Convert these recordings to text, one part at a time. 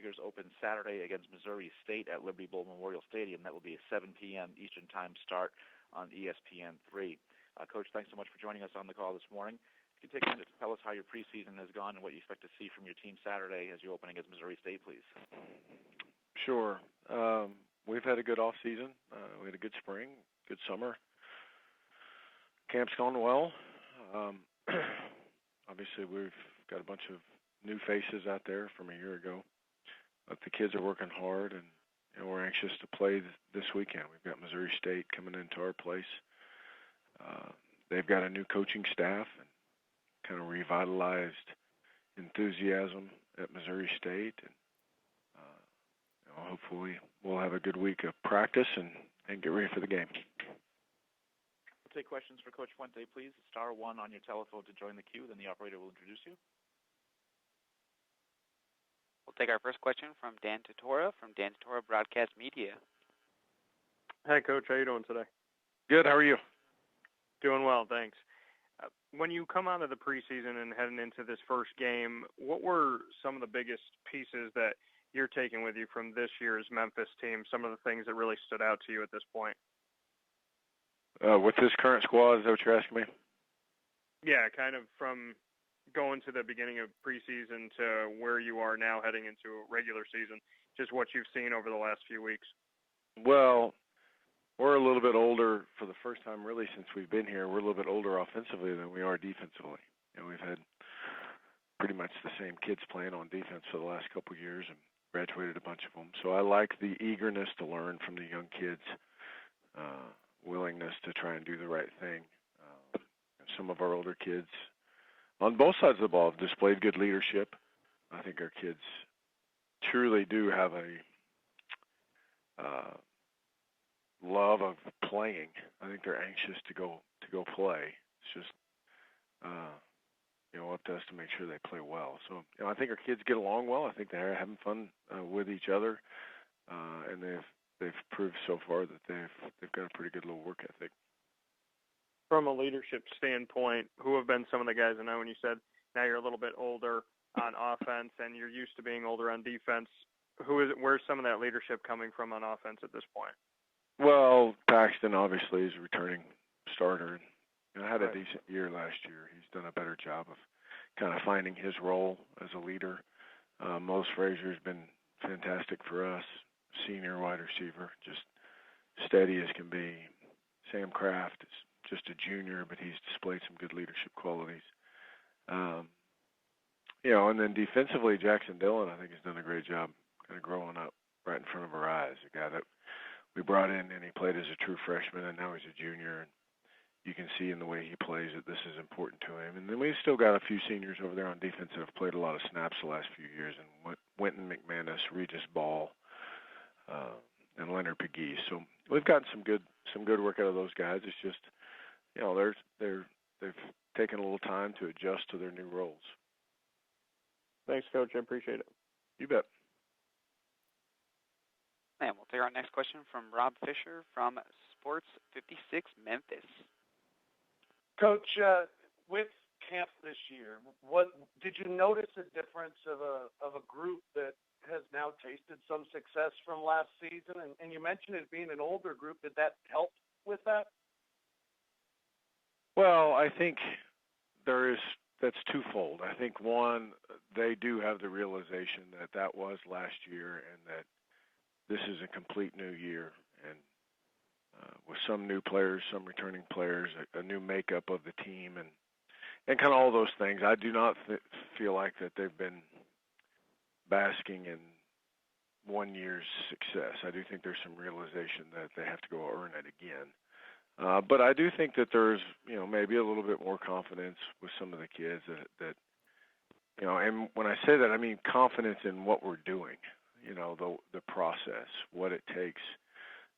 Tigers open Saturday against Missouri State at Liberty Bowl Memorial Stadium. That will be a 7 p.m. Eastern Time start on ESPN3. Coach, thanks so much for joining us on the call this morning. If you could take a minute to tell us how your preseason has gone and what you expect to see from your team Saturday as you open against Missouri State, please. Sure. We've had a good off season. We had a good spring, good summer. Camp's gone well. Obviously, we've got a bunch of new faces out there from a year ago. But the kids are working hard, and we're anxious to play this weekend. We've got Missouri State coming into our place. They've got a new coaching staff and kind of revitalized enthusiasm at Missouri State. And hopefully we'll have a good week of practice and get ready for the game. We'll take questions for Coach Fuente, please. Star 1 on your telephone to join the queue. Then the operator will introduce you. We'll take our first question from Dan Tortora from Dan Tortora Broadcast Media. Hey, Coach. How you doing today? Good. How are you? Doing well, thanks. When you come out of the preseason and heading into this first game, what were some of the biggest pieces that you're taking with you from this year's Memphis team, some of the things that really stood out to you at this point? With this current squad, is that what you're asking me? Yeah, kind of from going to the beginning of preseason to where you are now heading into a regular season, just what you've seen over the last few weeks. Well, we're a little bit older for the first time really since we've been here. We're a little bit older offensively than we are defensively. We've had pretty much the same kids playing on defense for the last couple of years and graduated a bunch of them. So I like the eagerness to learn from the young kids, willingness to try and do the right thing. Some of our older kids on both sides of the ball have displayed good leadership. I think our kids truly do have a love of playing. I think they're anxious to go play. It's just up to us to make sure they play well. So I think our kids get along well. I think they're having fun with each other, and they've proved so far that they've got a pretty good little work ethic. From a leadership standpoint, who have been some of the guys? I know when you said now you're a little bit older on offense and you're used to being older on defense, where's some of that leadership coming from on offense at this point? Well, Paxton obviously is a returning starter. And had a decent year last year. He's done a better job of kind of finding his role as a leader. Mose Frazier's been fantastic for us, senior wide receiver, just steady as can be. Sam Kraft is just a junior, but he's displayed some good leadership qualities. And then defensively, Jackson Dillon, I think, has done a great job kind of growing up right in front of our eyes. A guy that we brought in, and he played as a true freshman, and now he's a junior. And you can see in the way he plays that this is important to him. And then we've still got a few seniors over there on defense that have played a lot of snaps the last few years, and Wynton McManus, Regis Ball, and Leonard Pegues. So we've gotten some good work out of those guys. It's just, they've taken a little time to adjust to their new roles. Thanks, Coach. I appreciate it. You bet. And we'll take our next question from Rob Fisher from Sports 56 Memphis. Coach, with camp this year, did you notice a difference of a group that has now tasted some success from last season? And you mentioned it being an older group. Did that help with that? Well, I think that's twofold. I think one, they do have the realization that was last year and that this is a complete new year, and with some new players, some returning players, a new makeup of the team, and kind of all those things. I do not feel like that they've been basking in one year's success. I do think there's some realization that they have to go earn it again. But I do think that there's, maybe a little bit more confidence with some of the kids that and when I say that, I mean confidence in what we're doing, the process, what it takes,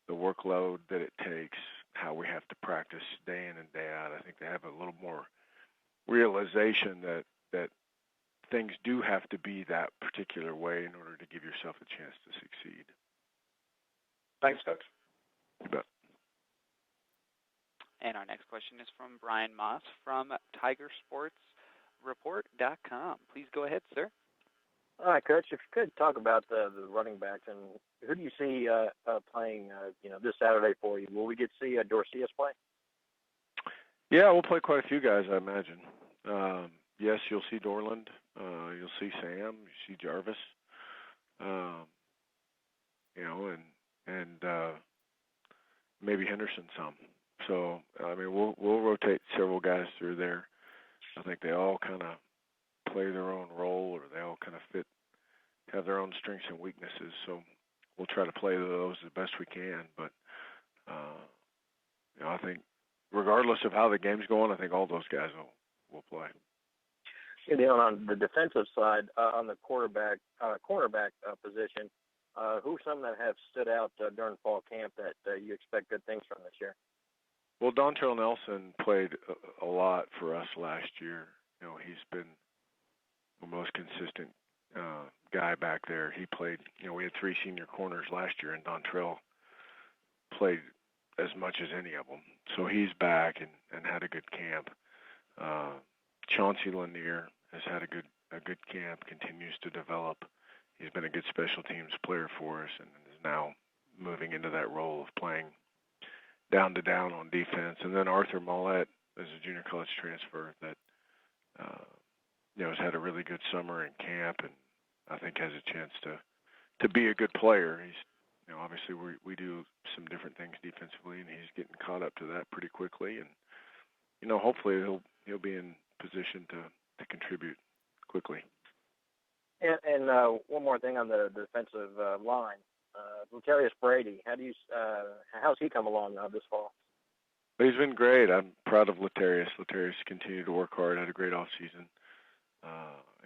the workload that it takes, how we have to practice day in and day out. I think they have a little more realization that things do have to be that particular way in order to give yourself a chance to succeed. Thanks, Coach. You bet. And our next question is from Brian Moss from TigerSportsReport.com. Please go ahead, sir. All right, Coach, if you could talk about the running backs and who do you see playing, this Saturday for you? Will we get to see Dorcias play? Yeah, we'll play quite a few guys, I imagine. Yes, you'll see Dorland. You'll see Sam. You see Jarvis. And maybe Henderson some. So I mean, we'll rotate several guys through there. I think they all kind of play their own role, or they all kind of have their own strengths and weaknesses. So we'll try to play those as best we can. But I think regardless of how the game's going, I think all those guys will play. On the defensive side, on the cornerback position, who are some that have stood out during fall camp that you expect good things from this year? Well, Dontrell Nelson played a lot for us last year. He's been the most consistent guy back there. He played, we had 3 senior corners last year, and Dontrell played as much as any of them. So he's back and had a good camp. Chauncey Lanier has had a good camp, continues to develop. He's been a good special teams player for us and is now moving into that role of playing down to down on defense. And then Arthur Mollett is a junior college transfer that has had a really good summer in camp and I think has a chance to be a good player. He's obviously we do some different things defensively and he's getting caught up to that pretty quickly and hopefully he'll be in position to contribute quickly. And one more thing on the defensive line, Latarius Brady. How's he come along this fall? He's been great. I'm proud of Latarius. Latarius continued to work hard. Had a great off season.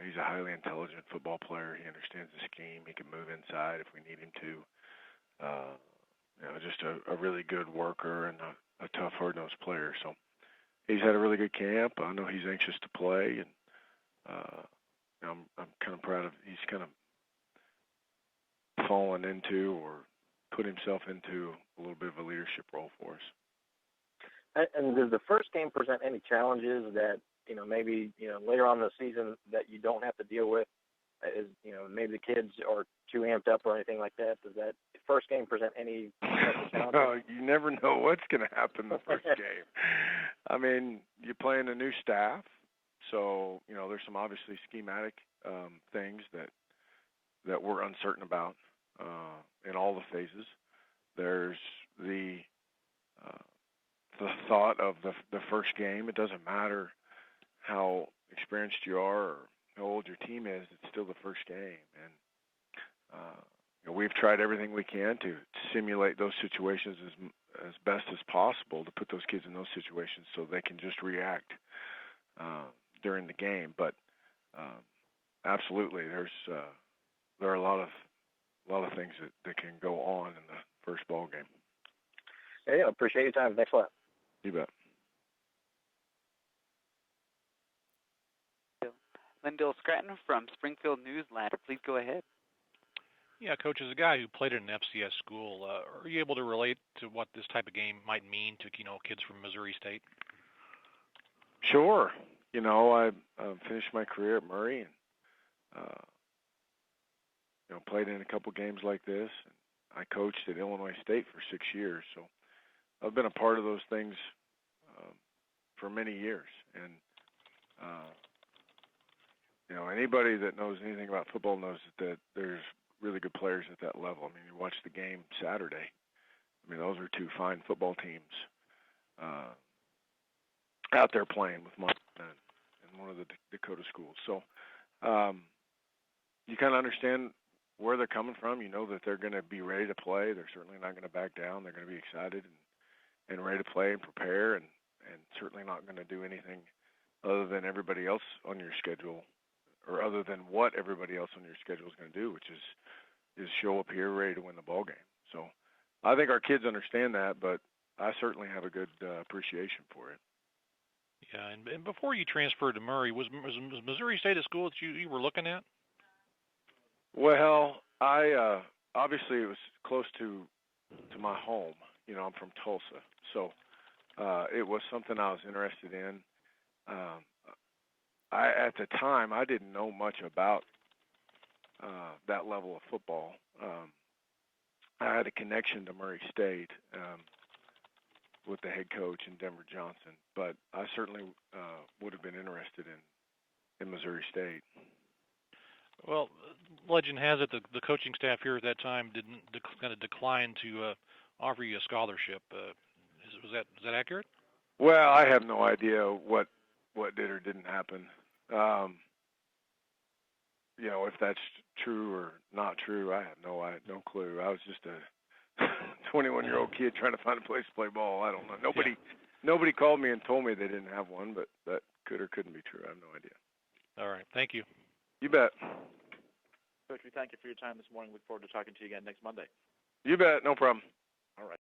He's a highly intelligent football player. He understands the scheme. He can move inside if we need him to. Just a really good worker and a tough, hard-nosed player. So he's had a really good camp. I know he's anxious to play, and I'm kind of proud of. He's kind of fallen into or put himself into a little bit of a leadership role for us. And does the first game present any challenges that maybe later on in the season that you don't have to deal with? Maybe the kids are too amped up or anything like that. Does that first game present any challenges? No, you never know what's going to happen in the first game. I mean, you're playing a new staff, so there's some obviously schematic things that we're uncertain about in all the phases. There's the thought of the first game. It doesn't matter how experienced you are or how old your team is, it's still the first game. And we've tried everything we can to simulate those situations as best as possible to put those kids in those situations so they can just react during the game. But absolutely, there are a lot of things that can go on in the first ball game. Yeah, appreciate your time. Thanks a lot. You bet. Lyndall Scranton from Springfield News-Ladder. Please go ahead. Yeah, Coach, as a guy who played at an FCS school, are you able to relate to what this type of game might mean to kids from Missouri State? Sure. I finished my career at Murray and played in a couple games like this. I coached at Illinois State for 6 years, so I've been a part of those things for many years. And anybody that knows anything about football knows that there's really good players at that level. I mean, you watch the game Saturday. I mean, those are 2 fine football teams out there playing with Montana and one of the Dakota schools. So you kind of understand where they're coming from. You know that they're going to be ready to play. They're certainly not going to back down. They're going to be excited and ready to play and prepare and certainly not going to do anything other than everybody else on your schedule or other than what everybody else on your schedule is going to do, which is show up here ready to win the ball game. So I think our kids understand that, but I certainly have a good appreciation for it. Yeah, and before you transferred to Murray, was Missouri State a school that you were looking at? Well, I obviously it was close to my home. I'm from Tulsa, so it was something I was interested in. At the time, I didn't know much about that level of football. I had a connection to Murray State with the head coach and Denver Johnson, but I certainly would have been interested in Missouri State. Well, legend has it the coaching staff here at that time didn't kind of decline to offer you a scholarship. Is that accurate? Well, I have no idea what did or didn't happen. If that's true or not true, I have no clue. I was just a 21-year-old kid trying to find a place to play ball. I don't know. Nobody called me and told me they didn't have one, but that could or couldn't be true. I have no idea. All right. Thank you. You bet. Coach, we thank you for your time this morning. Look forward to talking to you again next Monday. You bet. No problem. All right.